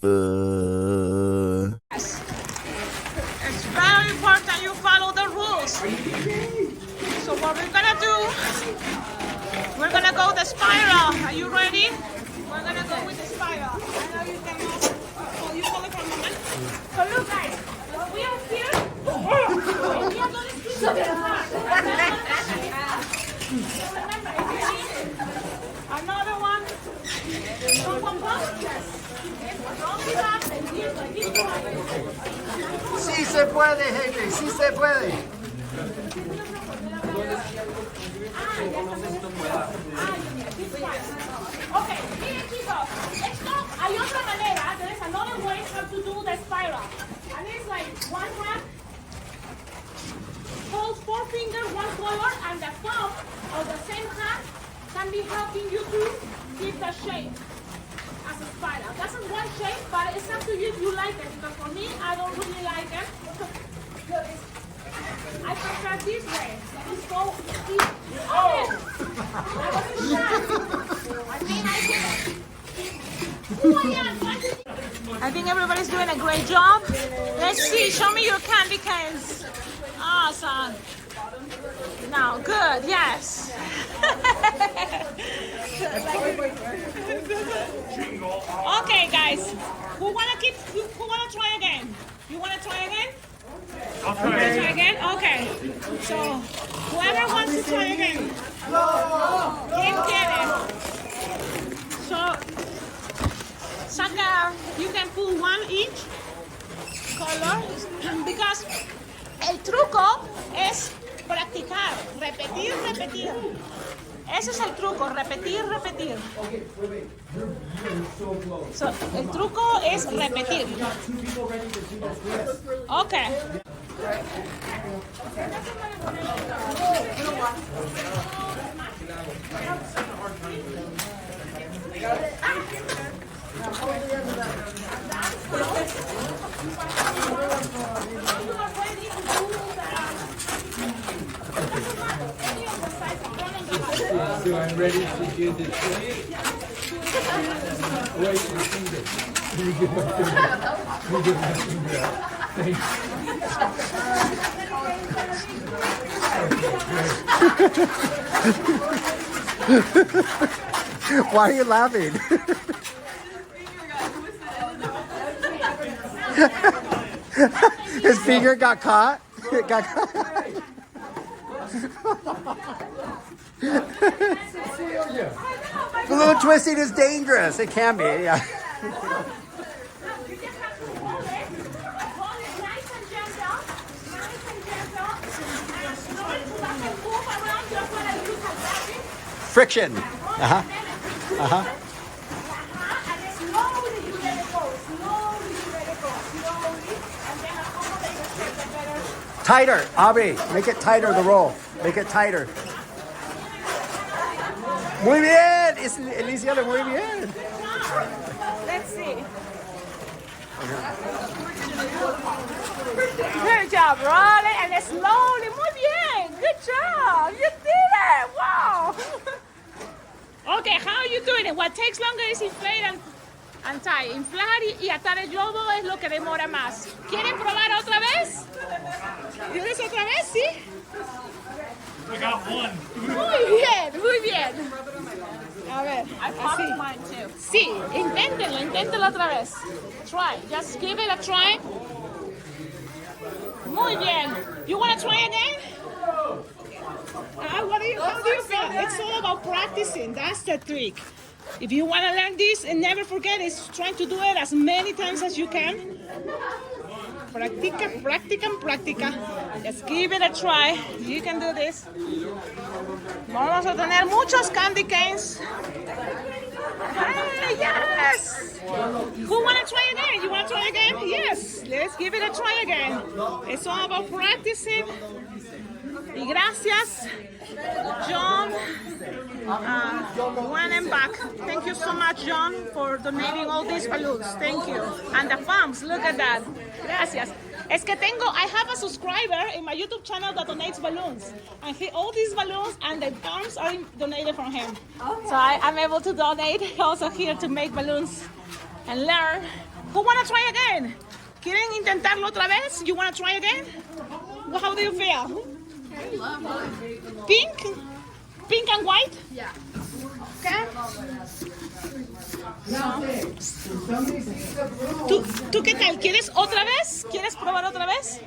Yes. It's very important you follow the rules. So what we're gonna do, we're gonna go the spiral. Are you ready? We're gonna go with the spiral. I know you can you follow for a moment. So look guys, we are here. We are gonna skip the heart. Remember, if you need another one, someone else, yes. Sí se puede, gente, sí se puede. Okay, miren chicos, esto hay otra manera. There is another way how to do the spiral. And it's like one hand holds four fingers, one color, and the thumb of the same hand can be helping you to keep the shape as a spiral. That's one shape, but it's up to you if you like it. Because for me, I don't really like it. I prefer this way. It's so easy. Oh! I think everybody's doing a great job. Let's see. Show me your candy canes. Awesome. Now, good. Yes. Okay, guys. Who wanna try again? You wanna try again? I'll try again. Okay. So whoever wants to try again, keep getting. So Saka, you can pull one each color because el truco es practicar, repetir, repetir. Ese es el truco, repetir, repetir. So, el truco es repetir. Okay. So I'm ready to do the trick. Wait, your finger. Let me get my finger. Let me get my finger out. Thanks. Why are you laughing? His finger got caught. It got caught. Cecilia. A little twisting is dangerous. It can be, yeah. Friction. Uh-huh. Uh-huh. Tighter, Aubrey. Make it tighter, the roll. Make it tighter. Muy bien. Alicia, muy bien. Let's see. Good job, roll it and then slowly. Muy bien. Good job. You did it. Wow. Okay, how are you doing it? What takes longer is inflate and tie. Inflar y atar el globo es lo que demora más. ¿Quieren probar otra vez? ¿Quieres otra vez? Sí. I got one. Muy bien, muy bien. A ver, así. Mine too. Sí, inténtenlo otra vez. Try, just give it a try. Muy bien. You want to try again? How do you feel? It's all about practicing. That's the trick. If you want to learn this and never forget, it's trying to do it as many times as you can. Practica, practica, practica. Just give it a try. You can do this. Vamos a tener muchos candy canes. Hey, yes! Who want to try again? You want to try again? Yes. Let's give it a try again. It's all about practicing. Y gracias, John. One and back. Thank you so much, John, for donating all these balloons. Thank you. And the pumps, look at that. Gracias. Es que I have a subscriber in my YouTube channel that donates balloons. And all these balloons and the pumps are donated from him. Okay. So I'm able to donate also here to make balloons and learn Who wanna try again? ¿Quieren intentarlo otra vez? You wanna try again? Well, how do you feel? Pink? Pink and white? Yeah. Okay. ¿Tú qué tal? ¿Quieres otra vez? ¿Quieres probar otra vez?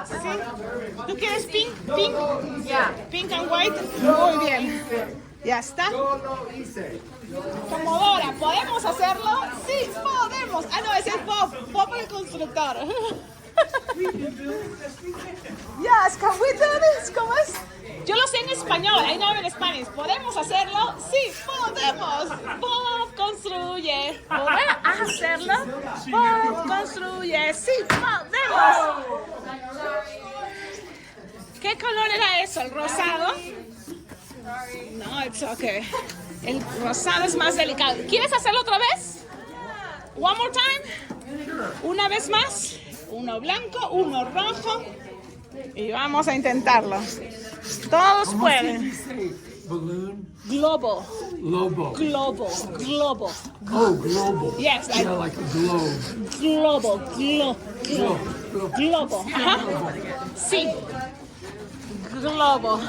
¿Sí? ¿Tú quieres pink? ¿Pink? Yeah. Pink and white. Muy bien. Ya está. Comodora, ¿podemos hacerlo? Sí, podemos. Ah, no, ese es Bob. Bob el constructor. Yes, can we do this? ¿Cómo es? Yo lo sé en español, I know in Spanish. ¿Podemos hacerlo? Sí, podemos. Bob construye. ¿Podemos hacerlo? Bob construye. Sí, podemos. ¿Qué color era eso? ¿El rosado? No, it's okay. El rosado es más delicado. ¿Quieres hacerlo otra vez? One more time. Una vez más. Uno blanco, uno rojo. Y vamos a intentarlo. Todos pueden. Balloon? Globo. Lobo. Globo. Globo. Oh, global. Yes, Yeah, like a globe. globo. Globe. Globo. Ajá. Sí. Globo.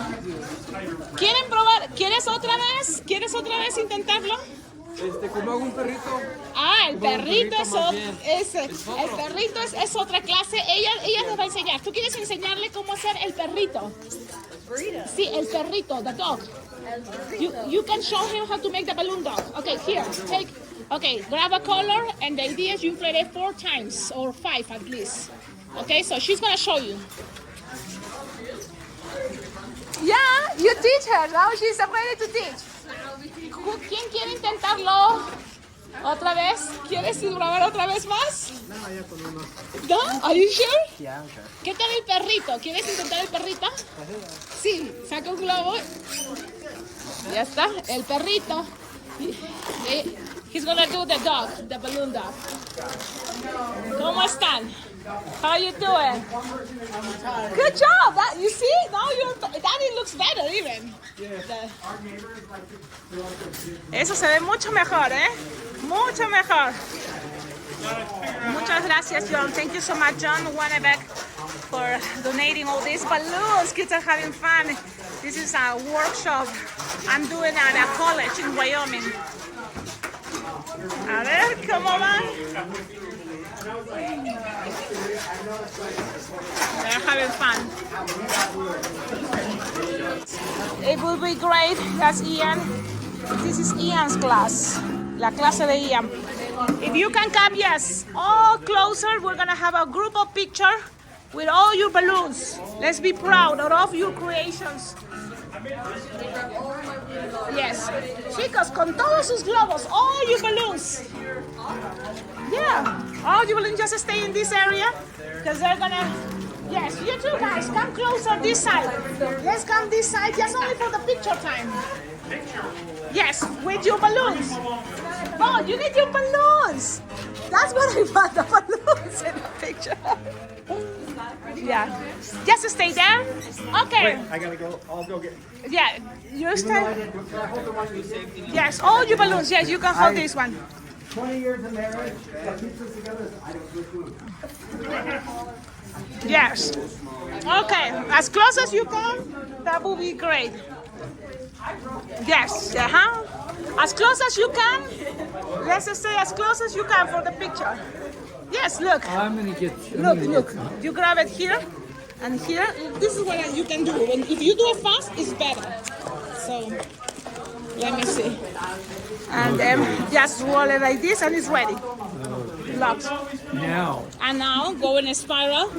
¿Quieren probar? ¿Quieres otra vez? ¿Quieres otra vez intentarlo? ¿Cómo hago un perrito? Ah, el perrito es más otro. bien. El perrito es otra clase. Ella les va a enseñar. ¿Tú quieres enseñarle cómo hacer el perrito? Sí, el perrito, the dog. You can show him how to make the balloon dog. Okay, here, take. Okay, grab a color, and the idea is you inflate it 4 times or 5 at least. Okay, so she's gonna show you. Yeah, you teach her. Now she's ready to teach. ¿Quién quiere intentarlo? ¿Otra vez? ¿Quieres probar otra vez más? No, ¿Are you sure? Yeah, okay. ¿Qué tal el perrito? ¿Quieres intentar el perrito? Sí, saca un globo. Ya está, el perrito. He's gonna do the dog, the balloon dog. ¿Cómo están? How you doing? Good job. You see? Now Daddy looks better even. Eso se ve mucho mejor, ¿eh? Mucho mejor. Muchas gracias, John. Thank you so much, John Wannebeck, for donating all these balloons. Kids are having fun. This is a workshop I'm doing at a college in Wyoming. A ver, ¿cómo van? They're having fun. It will be great. That's Ian. This is Ian's class. La clase de Ian. If you can come, yes, all closer. We're gonna have a group of picture with all your balloons. Let's be proud of all your creations. Yes. Chicos, con todos sus globos, all your balloons. Yeah. All your balloons just stay in this area because they're gonna. Yes, you too, guys. Come closer this side. Let's come this side just only for the picture time. Yes, with your balloons. Oh, you need your balloons. That's what I want, the balloons in the picture. Yeah. Just stay there. Okay. I gotta go. I'll go get. Yeah, you stay. Yes, all your balloons. Yes, you can hold this one. 20 years of marriage that keeps us together. I don't do food. Yes. Okay, as close as you come, that would be great. Yes, as close as you can. Let's just say as close as you can for the picture. Yes, look. I'm gonna get. Look. You grab it here and here. This is what you can do. If you do it fast, it's better. So, let me see. And then just roll it like this and it's ready. Locked. Now. And now go in a spiral.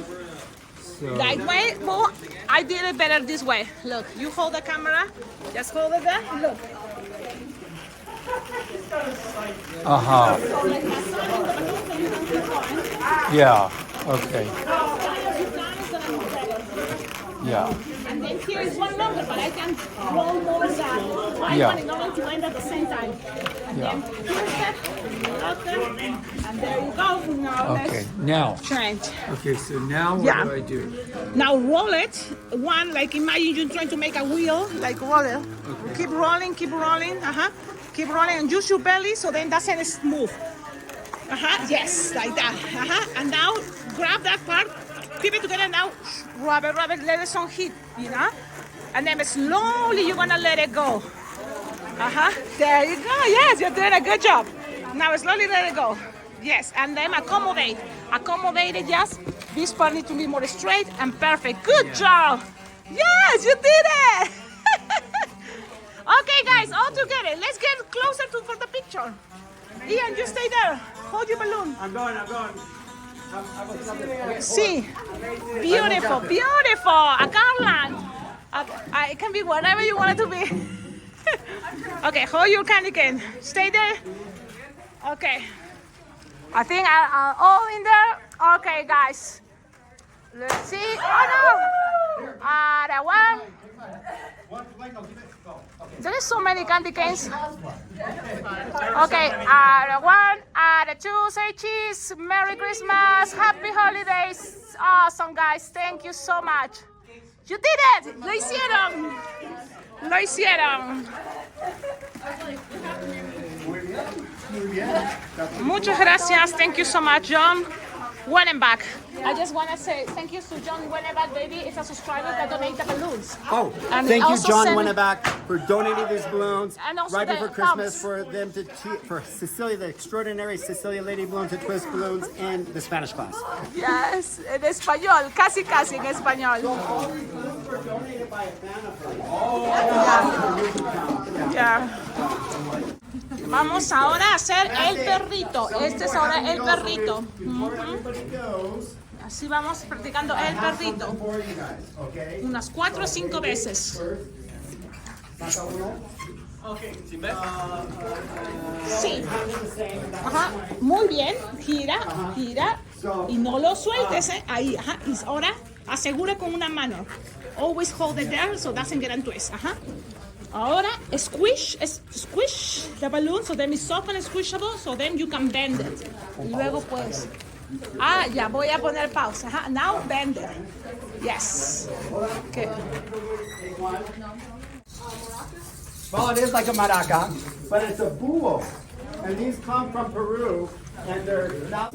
So. That way, well, I did it better this way. Look, you hold the camera, just hold it there, look. Yeah. Okay. Yeah. And then here is one longer, but I can roll more than one Yeah. in order to end at the same time. And Yeah. then here's that, okay, and there you go. Now Okay. let's Now. change. Okay. So now what Yeah. do I do? Now roll it, one, like imagine you're trying to make a wheel, like roll it. Okay. Keep rolling, keep rolling, keep rolling, and use your belly so then that's it is smooth. Yes, like that. And now grab that part, keep it together. Now rub it, let it some heat, you know. And then slowly you're gonna let it go. There you go. Yes, you're doing a good job. Now slowly let it go. Yes, and then accommodate it. Yes, this part needs to be more straight and perfect. Good job. Yes, you did it. Okay, guys, all together. Let's get closer for the picture. Ian, you stay there. Hold your balloon. I'm going. See, beautiful. A garland. It can be whatever you want it to be. Okay, hold your candy cane. Stay there. Okay. I think I'm all in there. Okay, guys. Let's see. Oh no! That one. There is so many candy canes. Okay, the one, the two, say cheese. Merry Christmas, Happy Holidays. Awesome, guys. Thank you so much. You did it. Lo hicieron. Muchas gracias. Thank you so much, John Wenenbach. I just want to say thank you to John Wenenbach, baby. It's a subscriber that donated balloons. Oh, And thank you, also John send- Wenenbach, for donating these balloons And also right the before Christmas thumbs. for them for Cecilia, the extraordinary Cecilia Lady Balloons and Twist Balloons, and the Spanish class. Yes, en español, casi en español. Ya. Vamos ahora a hacer el perrito. Este es ahora el perrito. Así vamos practicando el perrito. Unas 4 o 5 veces. Sí. Muy bien. Gira. Y no lo sueltes, ¿eh? Ahí, Y ahora asegura con una mano. Always hold it there so it doesn't get into it. Ahora squish the balloon so then it's soft and squishable so then you can bend it. Y luego pues. Ya voy a poner pausa. Now bend it. Yes. Okay. Well, it is like a maraca, but it's a búho. And these come from Peru, and they're not...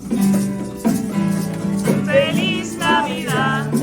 Feliz Navidad.